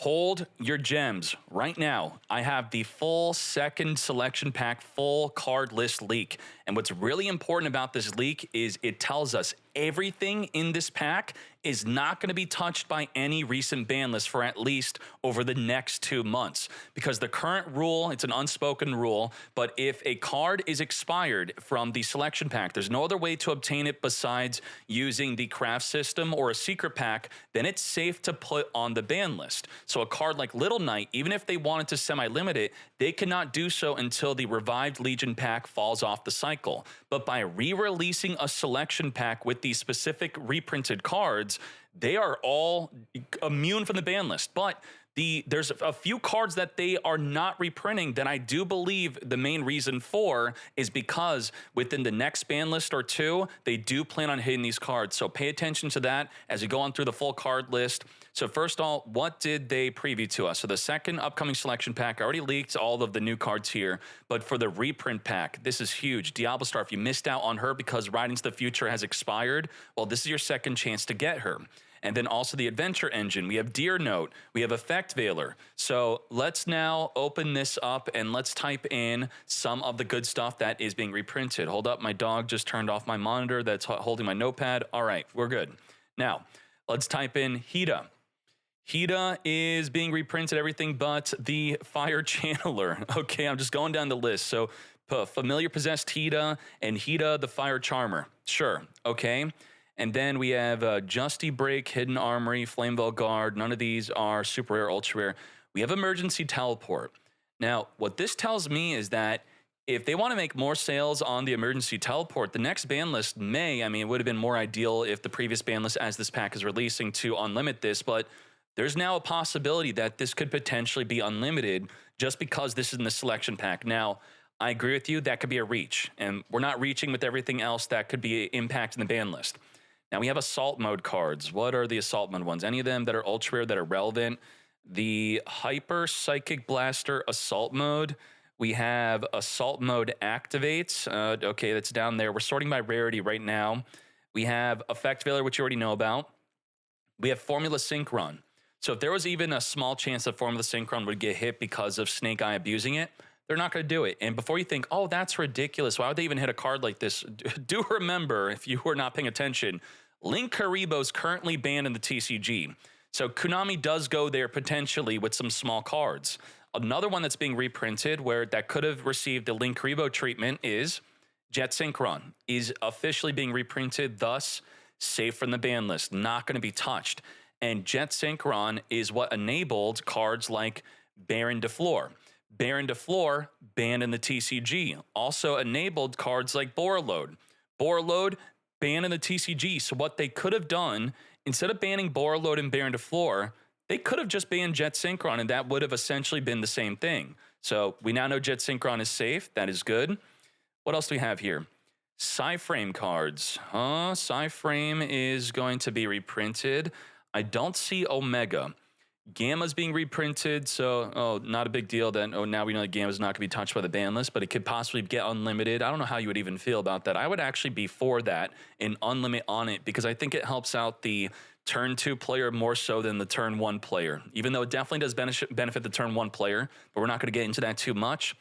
Hold your gems right now. I have the full second selection pack, full card list leak. And what's really important about this leak is it tells us everything in this pack is not going to be touched by any recent ban list for at least over the next 2 months. Because the current rule, it's an unspoken rule, but if a card is expired from the selection pack, there's no other way to obtain it besides using the craft system or a secret pack, then it's safe to put on the ban list. So a card like Little Knight, even if they wanted to semi-limit it, they cannot do so until the Revived Legion pack falls off the cycle. But by re-releasing a selection pack with these specific reprinted cards, they are all immune from the ban list. But there's a few cards that they are not reprinting that I do believe the main reason for is because within the next ban list or two, they do plan on hitting these cards. So pay attention to that as you go on through the full card list. So first of all, what did they preview to us? So the second upcoming selection pack, I already leaked all of the new cards here, but for the reprint pack, this is huge. Diablo Star, if you missed out on her because Ride into the Future has expired, well, this is your second chance to get her. And then also the Adventure Engine. We have Deer Note. We have Effect Veiler. So let's now open this up and let's type in some of the good stuff that is being reprinted. Hold up, my dog just turned off my monitor that's holding my notepad. All right, we're good. Now, let's type in Hida. Hida is being reprinted, everything but the Fire Channeler. Okay, I'm just going down the list. So Familiar Possessed Hida and Hida the Fire Charmer. Sure, okay. And then we have Justy Break, Hidden Armory, Flameville Guard. None of these are super rare, ultra rare. We have Emergency Teleport. Now, what this tells me is that if they want to make more sales on the Emergency Teleport, the next ban list may, I mean, it would have been more ideal if the previous ban list, as this pack is releasing, to unlimit this, but there's now a possibility that this could potentially be unlimited just because this is in the selection pack. Now, I agree with you, that could be a reach, and we're not reaching with everything else that could be impacting the ban list. Now we have Assault Mode cards. What are the Assault Mode ones? Any of them that are ultra rare that are relevant? The Hyper Psychic Blaster Assault Mode. We have Assault Mode Activates. Okay, that's down there. We're sorting by rarity right now. We have Effect Veiler, which you already know about. We have Formula Synchron. So if there was even a small chance that Formula Synchron would get hit because of Snake Eye abusing it, they're not going to do it. And before you think, oh, that's ridiculous, why would they even hit a card like this? Do remember, if you were not paying attention, Link Karibo is currently banned in the TCG. So Konami does go there potentially with some small cards. Another one that's being reprinted where that could have received the Link Karibo treatment is Jet Synchron. Is officially being reprinted, thus safe from the ban list, not going to be touched. And Jet Synchron is what enabled cards like Baron de Fleur. Baron de Fleur, banned in the TCG. Also enabled cards like Borreload. Borreload, banned in the TCG. So what they could have done, instead of banning Borreload and Baron de Fleur, they could have just banned Jet Synchron, and that would have essentially been the same thing. So we now know Jet Synchron is safe. That is good. What else do we have here? Psyframe cards. Psyframe is going to be reprinted. I don't see Omega. Gamma's being reprinted, so not a big deal then. Now we know that Gamma's not going to be touched by the ban list, but it could possibly get unlimited. I don't know how you would even feel about that. I would actually be for that and unlimit on it because I think it helps out the turn 2 player more so than the turn 1 player, even though it definitely does benefit the turn 1 player, but we're not going to get into that too much.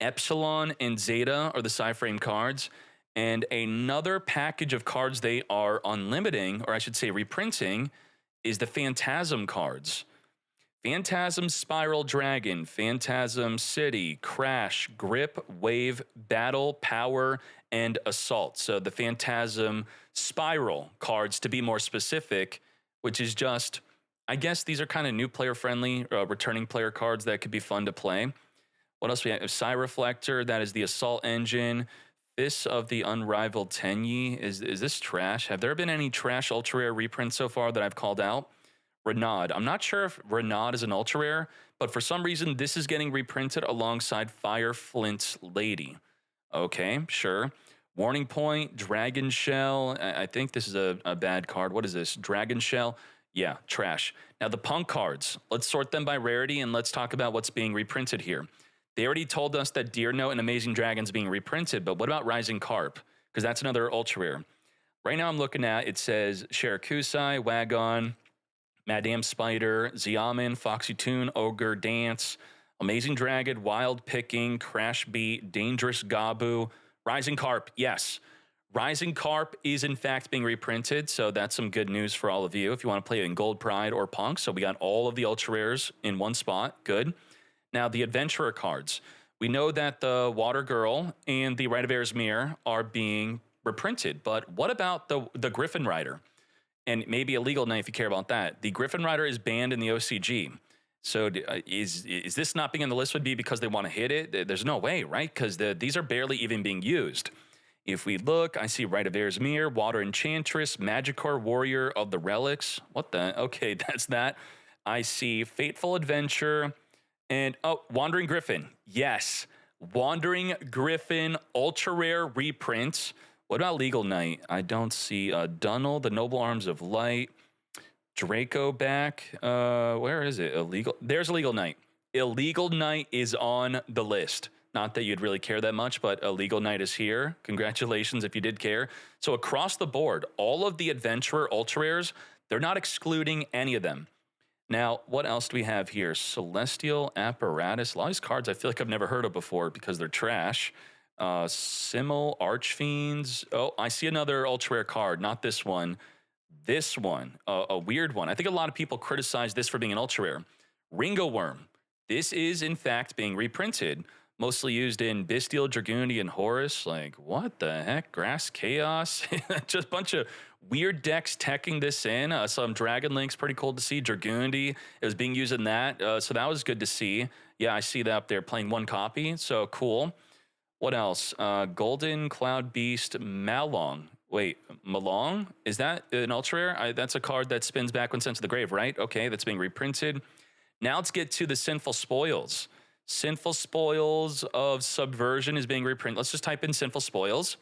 Epsilon and Zeta are the Psyframe cards, and another package of cards they are unlimiting, or I should say reprinting, is the Phantasm cards. Phantasm Spiral Dragon, Phantasm City, Crash, Grip, Wave, Battle, Power, and Assault. So the Phantasm Spiral cards, to be more specific, which is just, I guess these are kind of new player-friendly, returning player cards that could be fun to play. What else we have? Psy Reflector, that is the Assault Engine. Fist of the Unrivaled Tenyi. Is this trash? Have there been any trash ultra rare reprints so far that I've called out? Renaud. I'm not sure if Renaud is an ultra rare, but for some reason this is getting reprinted alongside Fire Flint's Lady. Okay, sure. Warning Point, Dragon Shell. I think this is a bad card. What is this? Dragon Shell. Yeah, trash. Now the punk cards. Let's sort them by rarity and let's talk about what's being reprinted here. They already told us that Deer Note and Amazing Dragon's being reprinted, but what about Rising Carp? Because that's another ultra rare. Right now I'm looking at, it says Shirakusai, Wagon, Madame Spider, Xiamen, Foxy Toon, Ogre Dance, Amazing Dragon, Wild Picking, Crash Beat, Dangerous Gabu, Rising Carp. Yes, Rising Carp is in fact being reprinted, so that's some good news for all of you if you want to play it in Gold Pride or Punk. So we got all of the ultra rares in one spot. Good. Now the Adventurer cards. We know that the Water Girl and the Rite of Erismere are being reprinted, but what about the Griffin Rider? And maybe a legal knight if you care about that. The Griffin Rider is banned in the OCG. So is this not being on the list would be because they want to hit it? There's no way, right? Because these are barely even being used. If we look, I see Rite of Erismere, Water Enchantress, Magikarp Warrior of the Relics. What the? Okay, that's that. I see Fateful Adventure and, oh, Wandering Griffin. Yes, Wandering Griffin, ultra rare reprint. What about Legal Knight? I don't see Dunnel, the Noble Arms of Light, Draco back. Where is it? Illegal. There's Illegal Knight. Illegal Knight is on the list. Not that you'd really care that much, but Illegal Knight is here. Congratulations if you did care. So across the board, all of the Adventurer ultra rares, they're not excluding any of them. Now, what else do we have here? Celestial Apparatus. A lot of these cards I feel like I've never heard of before because they're trash. Simmel, Archfiends. Oh, I see another ultra rare card. Not this one. This one, a weird one. I think a lot of people criticize this for being an ultra rare. Ringo Worm. This is, in fact, being reprinted. Mostly used in Bestial, Dragooney, and Horus. Like, what the heck? Grass Chaos? Just a bunch of weird decks teching this in. Some Dragon Links, pretty cool to see. Dragooney, it was being used in that. So that was good to see. Yeah, I see that up there playing one copy. So cool. What else? Golden Cloud Beast, Malong. Wait, Malong? Is that an ultra rare? That's a card that spins back when sent to the grave, right? Okay, that's being reprinted. Now let's get to the Sinful Spoils. Sinful Spoils of Subversion is being reprinted. Let's just type in Sinful Spoils.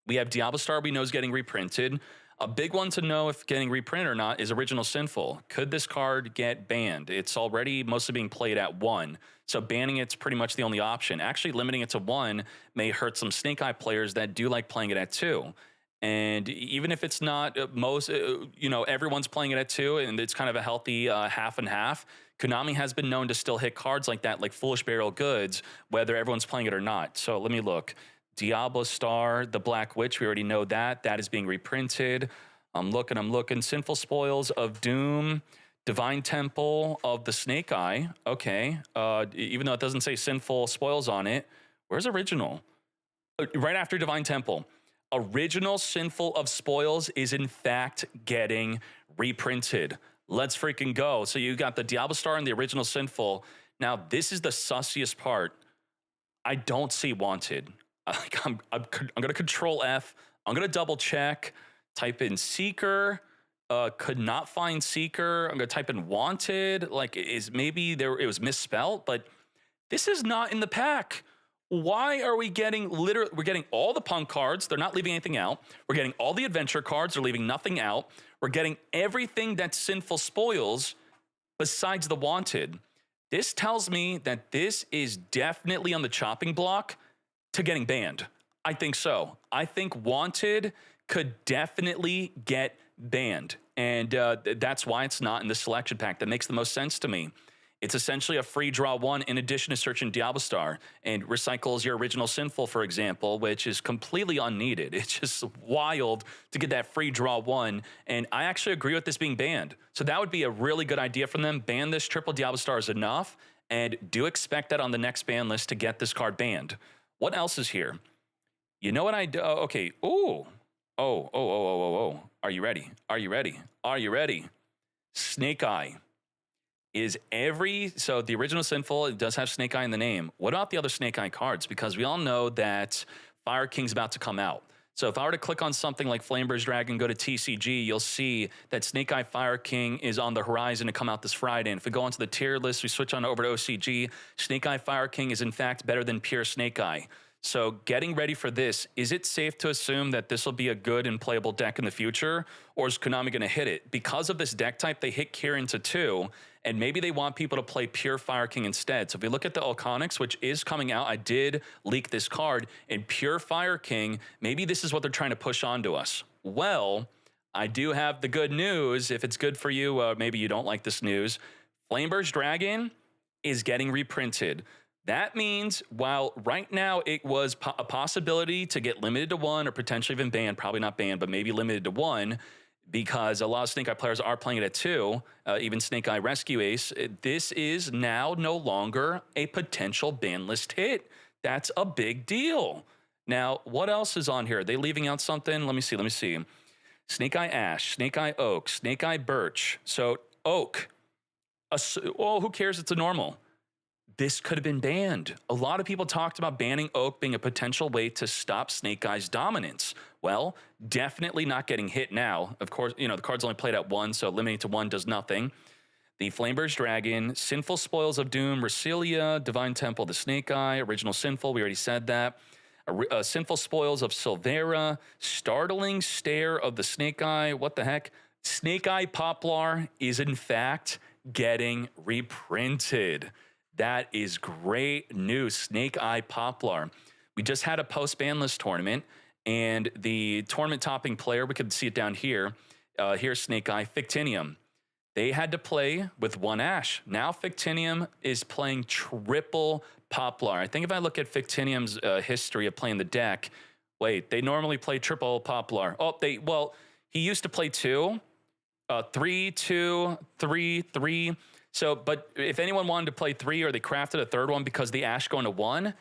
We have Diablo Star we know is getting reprinted. A big one to know if getting reprinted or not is Original Sinful. Could this card get banned? It's already mostly being played at 1. So banning it's pretty much the only option. Actually limiting it to 1 may hurt some Snake Eye players that do like playing it at 2. And even if it's not everyone's playing it at 2 and it's kind of a healthy half and half, Konami has been known to still hit cards like that, like Foolish Burial Goods, whether everyone's playing it or not. So let me look. Diablo Star, the Black Witch, we already know that. That is being reprinted. I'm looking. Sinful Spoils of Doom, Divine Temple of the Snake Eye. Okay. Even though it doesn't say Sinful Spoils on it, where's Original? Right after Divine Temple. Original Sinful of Spoils is in fact getting reprinted. Let's freaking go. So you got the Diablo Star and the Original Sinful. Now, this is the sussiest part. I don't see Wanted. I'm going to Control F. I'm going to double check. Type in Seeker. Could not find Seeker. I'm going to type in Wanted. Like, it was misspelled, but this is not in the pack. Why are we getting we're getting all the Punk cards. They're not leaving anything out. We're getting all the Adventure cards. They're leaving nothing out. We're getting everything that's Sinful Spoils besides the Wanted. This tells me that this is definitely on the chopping block to getting banned. I think so. I think Wanted could definitely get banned. And that's why it's not in the selection pack. That makes the most sense to me. It's essentially a free draw 1 in addition to searching Diablo Star and recycles your Original Sinful, for example, which is completely unneeded. It's just wild to get that free draw 1. And I actually agree with this being banned. So that would be a really good idea from them. Ban this triple Diablo Star is enough. And do expect that on the next ban list to get this card banned. What else is here? You know what I do? Okay. Ooh. Oh. Are you ready? Are you ready? Are you ready? Snake Eye. So the Original Sinful, it does have Snake Eye in the name. What about the other Snake Eye cards? Because we all know that Fire King's about to come out. So if I were to click on something like Flamebridge Dragon, go to TCG, you'll see that Snake Eye Fire King is on the horizon to come out this Friday. And if we go onto the tier list, we switch on over to OCG, Snake Eye Fire King is in fact better than pure Snake Eye. So getting ready for this, is it safe to assume that this will be a good and playable deck in the future? Or is Konami going to hit it? Because of this deck type, they hit Kirin to 2, and maybe they want people to play pure Fire King instead. So if we look at the Alconics, which is coming out, I did leak this card, and pure Fire King, maybe this is what they're trying to push onto us. Well, I do have the good news. If it's good for you, maybe you don't like this news. Flameburst Dragon is getting reprinted. That means while right now it was a possibility to get limited to one or potentially even banned, probably not banned, but maybe limited to one, because a lot of Snake Eye players are playing it at two, even Snake Eye Rescue Ace, this is now no longer a potential ban list hit. That's a big deal. Now, what else is on here? Are they leaving out something? Let me see. Snake Eye Ash, Snake Eye Oak, Snake Eye Birch. So Oak, who cares? It's a normal. This could have been banned. A lot of people talked about banning Oak being a potential way to stop Snake Eye's dominance. Well, definitely not getting hit now. Of course, the card's only played at one, so limiting to one does nothing. The Flameburst Dragon, Sinful Spoils of Doom, Resilia, Divine Temple, the Snake Eye, Original Sinful, we already said that. Sinful Spoils of Silvera, Startling Stare of the Snake Eye, what the heck? Snake Eye Poplar is in fact getting reprinted. That is great news. Snake Eye Poplar. We just had a post-ban list tournament, and the tournament topping player, we could see it down here. Here's Snake Eye Fictinium. They had to play with one Ash. Now Fictinium is playing triple Poplar. I think if I look at Fictinium's history of playing the deck, wait, they normally play triple Poplar. He used to play 2, 3, 2, 3, 3. So, but if anyone wanted to play 3 or they crafted a third one because the Ash going to 1,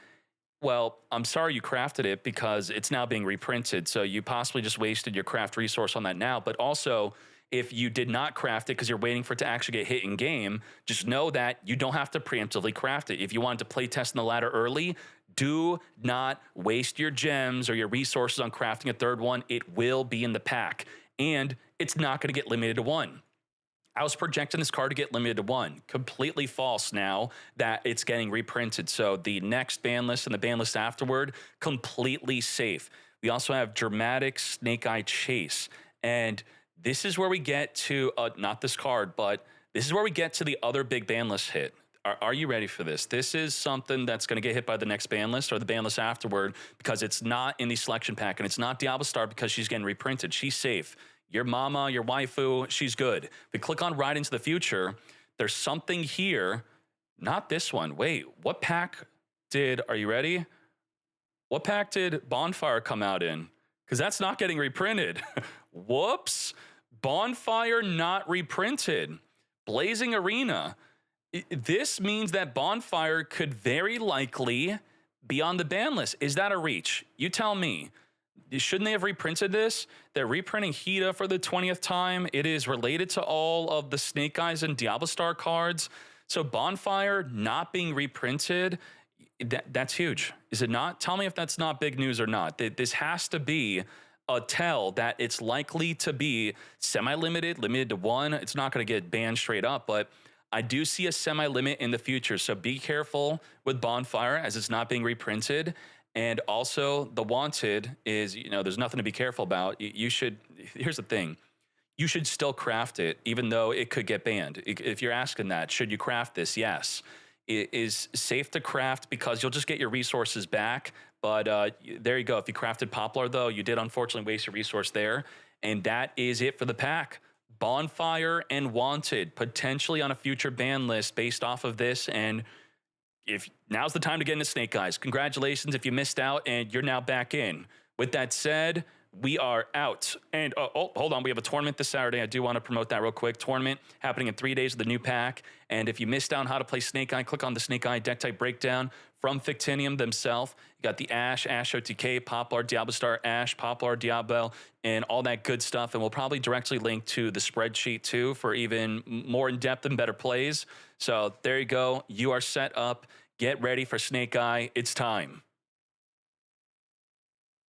well, I'm sorry you crafted it because it's now being reprinted. So you possibly just wasted your craft resource on that now. But also, if you did not craft it because you're waiting for it to actually get hit in game, just know that you don't have to preemptively craft it. If you wanted to play test in the ladder early, do not waste your gems or your resources on crafting a third one. It will be in the pack, and it's not going to get limited to 1. I was projecting this card to get limited to 1. Completely false now that it's getting reprinted. So the next ban list and the ban list afterward, completely safe. We also have Dramatic Snake Eye Chase. And this is where we get to, not this card, but this is where we get to the other big ban list hit. Are you ready for this? This is something that's going to get hit by the next ban list or the ban list afterward because it's not in the selection pack, and it's not Diablo Star because she's getting reprinted. She's safe. Your mama, your waifu, she's good. If we click on Ride into the Future, there's something here. Not this one. Wait, what pack are you ready? What pack did Bonfire come out in? Because that's not getting reprinted. Whoops. Bonfire not reprinted. Blazing Arena. This means that Bonfire could very likely be on the ban list. Is that a reach? You tell me. Shouldn't they have reprinted this? They're reprinting Hida for the 20th time. It is related to all of the Snake Eyes and Diablo Star cards. So Bonfire not being reprinted, that's huge. Is it not? Tell me if that's not big news or not. This has to be a tell that it's likely to be semi-limited, limited to 1. It's not going to get banned straight up, but I do see a semi-limit in the future. So be careful with Bonfire as it's not being reprinted. And also, the Wanted is, there's nothing to be careful about. Here's the thing. You should still craft it, even though it could get banned. If you're asking that, should you craft this? Yes. It is safe to craft because you'll just get your resources back. But there you go. If you crafted Poplar, though, you did unfortunately waste your resource there. And that is it for the pack. Bonfire and Wanted, potentially on a future ban list based off of this. And if now's the time to get into Snake Eyes. Congratulations if you missed out and you're now back in. With that said, we are out. And hold on, we have a tournament this Saturday. I do want to promote that real quick. Tournament happening in 3 days of the new pack. And if you missed out on how to play Snake Eye, click on the Snake Eye deck type breakdown from Fictinium themselves. You got the Ash OTK, Poplar, Diablo Star, Ash, Poplar, Diablo, and all that good stuff. And we'll probably directly link to the spreadsheet too for even more in-depth and better plays. So there you go. You are set up. Get ready for Snake Eye. It's time.